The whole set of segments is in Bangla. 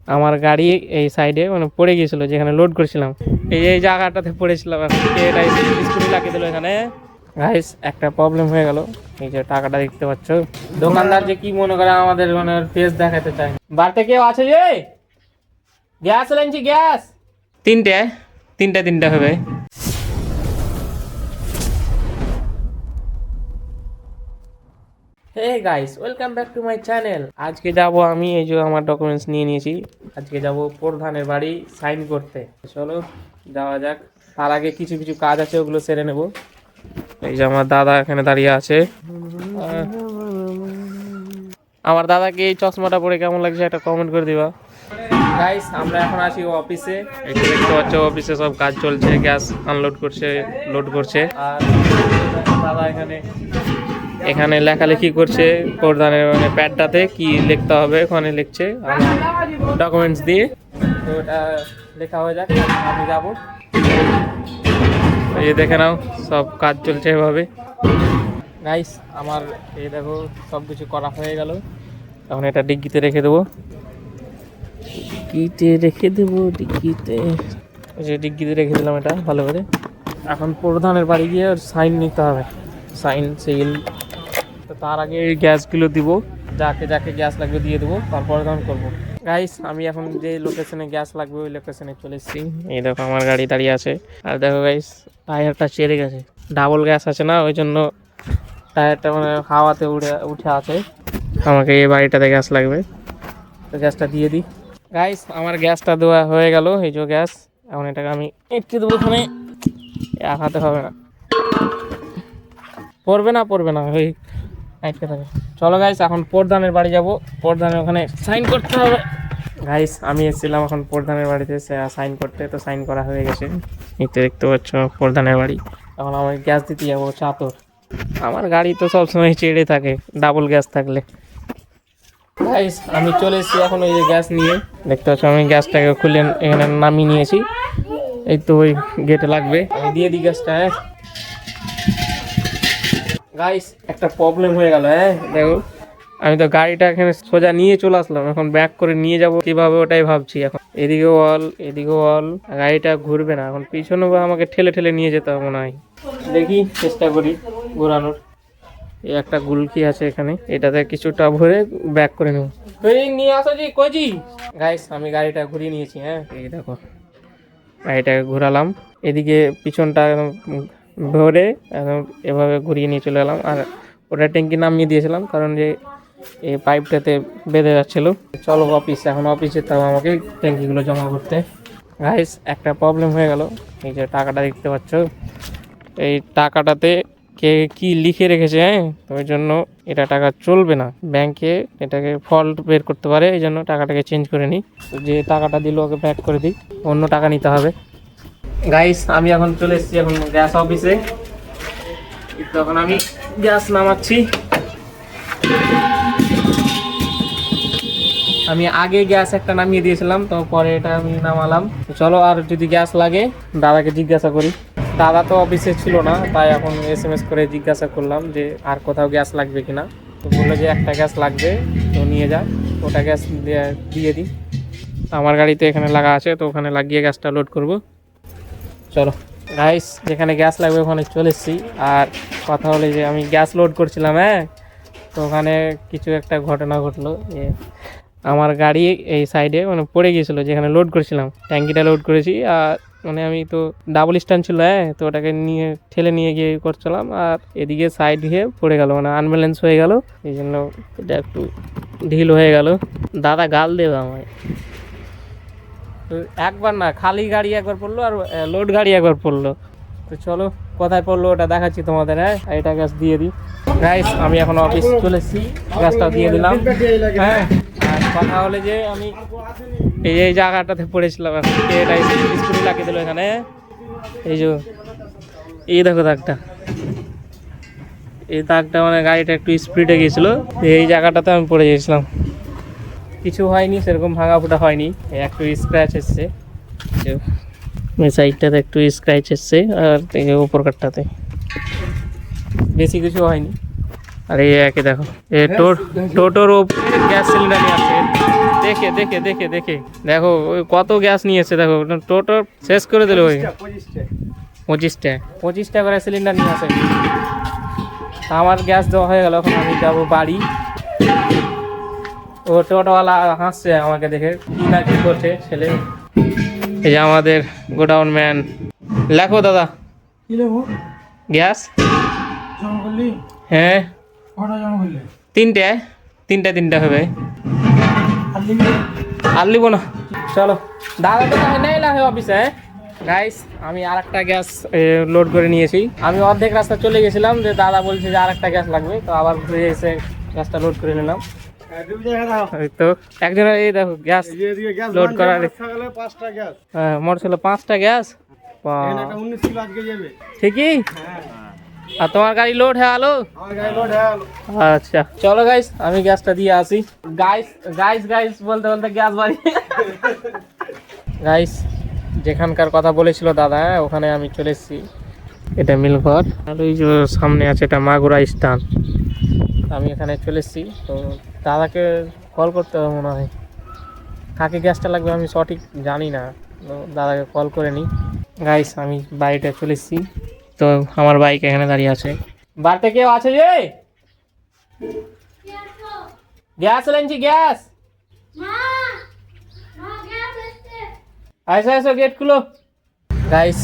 আমার গাড়ি এই সাইডে মানে পড়ে গিয়েছিল যেখানে লোড করেছিলাম, এই জায়গাটাতে পড়েছিলাম। এটা স্কুটি লাগিয়ে দিল এখানে। গাইস একটা প্রবলেম হয়ে গেল, এই যে টাকাটা দেখতে পাচ্ছ। দোকানদার যে কি মনে করে আমাদের মানে ফেস দেখাতে চায়। বাড়িতে কেউ আছে যে? গ্যাস এনেছি, গ্যাস তিনটা হবে। Hey guys, welcome back to my channel. আজকে যাব আমি, এই যে আমার ডকুমেন্টস নিয়ে নিয়েছি। আজকে যাব প্রধানের বাড়ি সাইন করতে। চলো যাওয়া যাক। তার আগে কিছু কিছু কাজ আছে, ওগুলো সেরে নেব। এই যে আমার দাদা এখানে দাঁড়িয়ে আছে। আমার দাদাকে এই চশমাটা পরে কেমন লাগছে একটা কমেন্ট করে দিবা। গাইস আমরা এখন আছি অফিসে। একটু দেখতে পাচ্ছ অফিসে সব কাজ চলছে, গ্যাস আনলোড করছে, লোড করছে। আর দাদা এখানে লেখালেখি করছে প্রধানের মানে প্যাডটাতে কি লিখতে হবে, ওখানে লিখছে ডকুমেন্টস দিয়ে। তো ওটা লেখা হয়ে যাক, আমি যাবো। এই দেখে নাও সব কাজ চলছে এভাবে। গাইস আমার এই দেখো সব কিছু করা হয়ে গেল। এখন এটা ডিগ্গিতে রেখে দেবো, ডিগ্গিতে রেখে দিলাম এটা ভালো করে। এখন প্রধানের বাড়ি গিয়ে সাইন নিতে হবে, সাইন সিল। তো তার আগে এই গ্যাসগুলো দিব, যাকে যাকে গ্যাস লাগবে দিয়ে দেবো, তারপর তখন করবো। গাইস আমি এখন যে লোকেশনে গ্যাস লাগবে ওই লোকেশনে চলে এসেছি। এই দেখো আমার গাড়ি দাঁড়িয়ে আছে। আর দেখো গাইস টায়ারটা চেড়ে গেছে, ডাবল গ্যাস আছে না, ওই জন্য টায়ারটা মানে হাওয়াতে উঠে আছে। আমাকে এই বাড়িটাতে গ্যাস লাগবে, তো গ্যাসটা দিয়ে দিই। গাইস আমার গ্যাসটা দেওয়া হয়ে গেল, এই যে গ্যাস। এখন এটাকে আমি একটু দেবো, ওখানে হাতে হবে না, পড়বে না ওই আটকে থাকে। চলো গাইস এখন প্রধানের বাড়ি যাব, প্রধানের ওখানে সাইন করতে হবে। গাইস আমি এসেছিলাম এখন প্রধানের বাড়িতে সাইন করতে, তো সাইন করা হয়ে গেছে। এই তো দেখতে পাচ্ছ প্রধানের বাড়ি। এখন আমি গ্যাস দিতে যাবো চাতর। আমার গাড়ি তো সবসময় চেড়ে থাকে ডাবল গ্যাস থাকলে। গাইস আমি চলে এসেছি এখন ওই যে গ্যাস নিয়ে। দেখতে পাচ্ছ আমি গ্যাসটাকে খুলে এখানে নামিয়ে নিয়েছি। এই তো ওই গেটে লাগবে, আমি দিয়ে দিই গ্যাসটা। গাইস একটা প্রবলেম হয়ে গেল। দেখো আমি তো গাড়িটা এখানে সোজা নিয়ে চলে আসলাম, এখন ব্যাক করে নিয়ে যাব কিভাবে ওটাই ভাবছি। এখন এদিকে অল গাড়িটা ঘুরবে না, এখন পিছনে আমাকে ঠেলে ঠেলে নিয়ে যেতে হবে মনে হয়। দেখি চেষ্টা করি ঘোরানোর। এই একটা গুলকি আছে এখানে, এটাতে কিছুটা ভরে ব্যাক করে নেব। নিয়ে আসো জি কজি। গাইস আমি গাড়িটা ঘুরিয়ে নিয়েছি। এই দেখো গাড়িটাকে ঘোরালাম, এদিকে পিছনটা ভরে এভাবে ঘুরিয়ে নিয়ে চলে গেলাম। আর ওটা ট্যাঙ্কি নামিয়ে দিয়েছিলাম কারণ যে এই পাইপটাতে বেঁধে যাচ্ছিলো। চলো অফিস, এখন অফিসে তাও আমাকে ট্যাঙ্কিগুলো জমা করতে। গাইস একটা প্রবলেম হয়ে গেল, এই যে টাকাটা দেখতে পাচ্ছ, এই টাকাটাতে কে কি লিখে রেখেছে। তো ওই জন্য এটা টাকা চলবে না, ব্যাংকে এটাকে ফল্ট বের করতে পারে, এই জন্য টাকাটাকে চেঞ্জ করে নিই। তো যে টাকাটা দিল ওকে ব্যাক করে দিই, অন্য টাকা নিতে হবে। গাইস আমি এখন চলে এসেছি এখন গ্যাস অফিসে। তখন আমি গ্যাস নামাচ্ছি। আমি আগে গ্যাস একটা নামিয়ে দিয়েছিলাম, তো পরে এটা আমি নামালাম। চলো আর যদি গ্যাস লাগে দাদাকে জিজ্ঞাসা করি। দাদা তো অফিসে ছিল না, তাই এখন SMS করে জিজ্ঞাসা করলাম যে আর কোথাও গ্যাস লাগবে কিনা। তো বললো যে একটা গ্যাস লাগবে, তো নিয়ে যা, ওটা গ্যাস দিয়ে দিই। আমার গাড়িতে এখানে লাগা আছে, তো ওখানে লাগিয়ে গ্যাসটা লোড করব। চলো গাইস যেখানে গ্যাস লাগবে ওখানে চলে এসেছি। আর কথা হলো যে আমি গ্যাস লোড করছিলাম, তো ওখানে কিছু একটা ঘটনা ঘটলো। আমার গাড়ি এই সাইডে মানে পড়ে গিয়েছিলো যেখানে লোড করেছিলাম, ট্যাঙ্কিটা লোড করেছি। আর মানে আমি তো ডাবল স্ট্যান্ড ছিল, তো ওটাকে নিয়ে ঠেলে নিয়ে গিয়ে করছিলাম। আর এদিকে সাইড হয়ে পড়ে গেল, মানে আনব্যালেন্স হয়ে গেল, এই জন্য এটা একটু ঢিল হয়ে গেল। দাদা গাল দেবে আমায়। একবার না, খালি গাড়ি একবার পড়লো আর লোড গাড়ি একবার পড়লো। তো চলো কোথায় পড়লো ওটা দেখাচ্ছি তোমাদের। এটা গ্যাস দিয়ে দিই। গাইস আমি এখন অফিস চলে এসেছি, গ্যাসটা দিয়ে দিলাম। আর কথা হলে যে আমি এই জায়গাটাতে পড়েছিলাম, এটা স্কুটি লাগিয়ে দিল এখানে। এই যে এই দেখো দাগটা, এই দাগটা মানে গাড়িটা একটু স্পিডে গিয়েছিল, এই জায়গাটাতে আমি পড়ে গিয়েছিলাম। কিছু হয়নি, সেরকম ভাঙা ফুটা হয়নি, একটু স্ক্র্যাচ এসছে এই সাইডটাতে, একটু স্ক্র্যাচ এসছে। আর এই উপর কাটটাতে বেশি কিছু হয়নি। আর এই একে দেখো টোটোর গ্যাস সিলিন্ডার নিয়ে আসছে, দেখে দেখে দেখে দেখে দেখো ওই কত গ্যাস নিয়েছে দেখো, টোটো শেষ করে দিল ওই 25টা করে সিলিন্ডার নিয়ে আসে। আমার গ্যাস দেওয়া হয়ে গেল, এখন আমি যাবো বাড়ি। ও টোটোওয়ালা হাসছে আমাকে দেখে, কি না কি করছে ছেলে। এই যে আমাদের গোডাউন ম্যান। লেখো দাদা গ্যাস। হ্যাঁ তিনটা হবে। আর লিব না, চলো দাদা তো নেই লাগে অফিসে। হ্যাঁ গাইস, আমি আর একটা গ্যাস লোড করে নিয়েছি। আমি অর্ধেক রাস্তা চলে গেছিলাম, যে দাদা বলছে যে আর একটা গ্যাস লাগবে, তো আবার ঘুরে এসে গ্যাসটা লোড করে নিলাম। তো একজনের এই দেখো গ্যাস লোড করার, হ্যাঁ মোট ছিল 5টা গ্যাস। ঠিকই। আর তোমার গাড়ি লোড হয়ে আলো? আচ্ছা চলো গাইস, আমি গ্যাসটা দিয়ে আসি। গাইস গাইস গাইস বলতে বলতে গ্যাস বাড়ি। গাইস, যেখানকার কথা বলেছিল দাদা, ওখানে আমি চলে এসেছি। এটা মিলঘর, আর ওই যে সামনে আছে এটা মাগুরা স্থান। আমি এখানে চলে এসেছি। তো দাদাকে কল করতে হবে মনে হয়, কাকে গ্যাসটা লাগবে আমি সঠিক জানি না, তো দাদাকে কল করে নিই। গাইস, আমি বাড়িটা চলে এসেছি। তো আমার বাইক এখানে দাঁড়িয়ে আছে। বাড়িতে কেউ আছে যে? গ্যাস এনেছি, গ্যাস। আচ্ছা আচ্ছা, গেট খুলো। গাইস,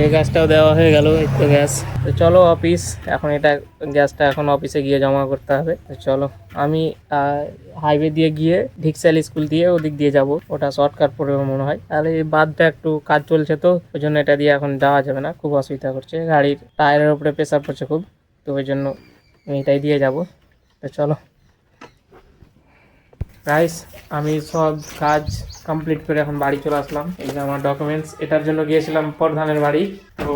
এই গ্যাসটাও দেওয়া হয়ে গেল, এই তো গ্যাস। তো চলো অফিস, এখন এটা গ্যাসটা এখন অফিসে গিয়ে জমা করতে হবে। তো চলো, আমি হাইওয়ে দিয়ে গিয়ে ঢিকসাল স্কুল দিয়ে ওদিক দিয়ে যাব, ওটা শর্টকাট পড়বে মনে হয়। আর এই বাদটা একটু কাজ চলছে, তো ওই জন্য এটা দিয়ে এখন যাওয়া যাবে না, খুব অসুবিধা করছে, গাড়ির টায়ারের উপরে প্রেসার পড়ছে খুব, তো ওই জন্য আমি এটাই দিয়ে যাব। তো চলো গাইস, আমি সব কাজ কমপ্লিট করে এখন বাড়ি চলে আসলাম। এই যে আমার ডকুমেন্টস, এটার জন্য গিয়েছিলাম প্রধানের বাড়ি, তো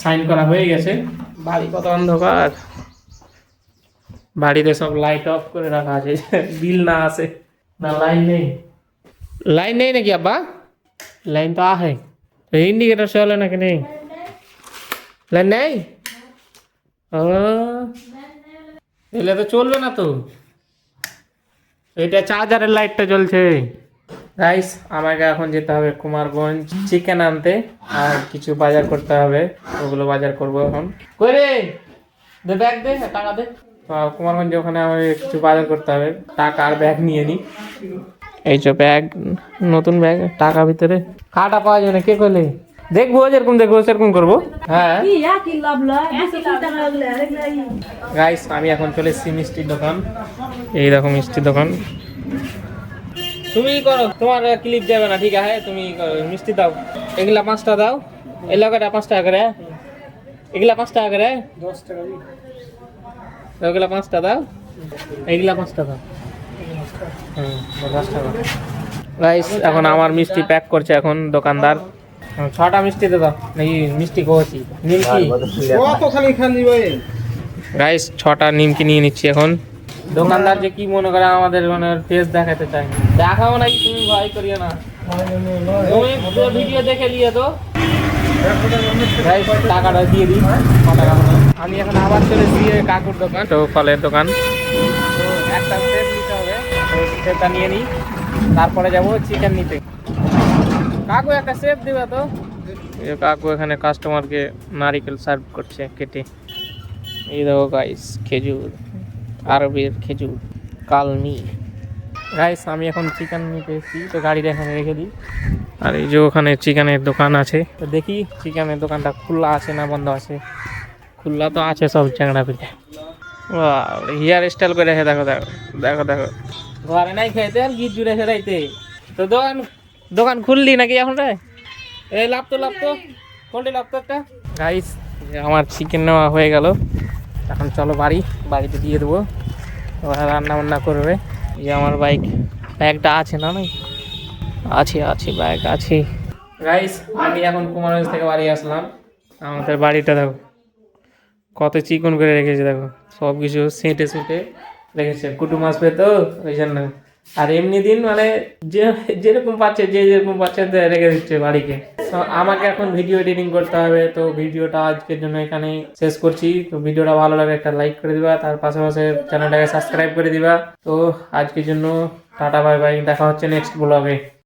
সাইন করা হয়ে গেছে। বাড়ি কত অন্ধকার, বাড়িতে সব লাইট অফ করে রাখা আছে, বিল না আসে না। লাইন নেই নাকি আব্বা? লাইন তো আছে, ইন্ডিকেটার চলে নাকি নেই? লাইন নেই, ও এলে তো চলবে না তো। এটা চার্জারের লাইটটা জ্বলছে। গাইস, আমাকে এখন যেতে হবে কুমারগঞ্জ চিকেন আনতে, আর কিছু বাজার করতে হবে, ওগুলো বাজার করবো এখন। কই রে, দে ব্যাগ দে, টাকা দে। কুমারগঞ্জে ওখানে আমাকে কিছু বাজার করতে হবে, টাকা আর ব্যাগ নিয়ে নি। এই যে ব্যাগ, নতুন ব্যাগ, টাকা ভিতরে। কাটা পাওয়া যায় না, কে করলে দেখবো, যেরকম দেখবো সেরকম করবো। হ্যাঁ গাইস, আমি এখন চলে এসেছি মিষ্টির দোকান। এই দেখো মিষ্টির দোকান। তুমি করো, তোমার ক্লিপ যাবে না, ঠিক আছে? তুমি মিষ্টি দাও, এগুলা 5টা দাও, এই লগাটা 5 টাকা করে, এগুলা 5 টাকা করে, 10 টাকা। ওগুলা 5টা দাও, এগুলা 5টা দাও, 10 টাকা। গাইস, এখন আমার মিষ্টি প্যাক করছে এখন দোকানদার। 6টা মিষ্টি দাও, নাকি মিষ্টি কচি নিমকি গাইস, 6টা নিমকি নিয়ে নিচ্ছি এখন। দোকানদার যে কি মনে করে আমাদের মানে ফেস দেখাতে চাই, দেখাও নাকি তুমি ভয় করিও না, তুমি ভিডিও দেখে নিয়ে তো গাইস টাকাটা দিয়ে দিই। আমি এখন আবার চলে এসেছি কাকুর দোকান, তো ফলের দোকান। তো একটা সেট নিতে হবে, সেটা নিয়ে নিই, তারপরে যাবো চিকেন নিতে। কাকু একটা সেট দিবে তো। কাকু এখানে কাস্টমারকে নারিকেল সার্ভ করছে কেটে। এই দেখো গাইস, খেজুর, আরবের খেজুর, কালমি। গাইস, আমি এখন চিকেন নিতে এসেছি, তো গাড়িটা এখানে রেখে দিই। আর এই যে ওখানে চিকেনের দোকান আছে, তো দেখি চিকেনের দোকানটা খোলা আছে না বন্ধ আছে। খোলা তো আছে সব চ্যাংড়া পিঠে। হেয়ার স্টাইল করে রেখে দেখো দেখো দেখো দেখো, ঘরে নাই খেতে আর গিট জুড়ে সেটাইতে। তো দোকান খুললি নাকি এখন রে? এই লাভ তো কোনটি লাভ তো একটা। গাইস, আমার চিকেন নেওয়া হয়ে গেল, এখন চলো বাড়িতে দিয়ে দেবো, ওরা রান্না বান্না করবে। এই আমার ব্যাগটা আছে না? নাই আছে ব্যাগ আছে। গাইস, আমি এখন কুমারগঞ্জ থেকে বাড়ি আসলাম। আমাদের বাড়িটা দেখো কত চিকন করে রেখেছে, দেখো সব কিছু সেঁটে রেখেছে। কুটুম আসবে তো ওই জন্য আর এমনি দিন মানে যে যেরকম পাচ্ছে যে যেরকম পাচ্ছে রেখে দিচ্ছে বাড়িকে। তো আমাকে এখন ভিডিও এডিটিং করতে হবে, তো ভিডিওটা আজকের জন্য এখানে শেষ করছি। তো ভিডিওটা ভালো লাগে একটা লাইক করে দিবা, তার পাশাপাশি চ্যানেলটাকে সাবস্ক্রাইব করে দিবা। তো আজকের জন্য টাটা বাই বাই, দেখা হচ্ছে নেক্সট ব্লগে।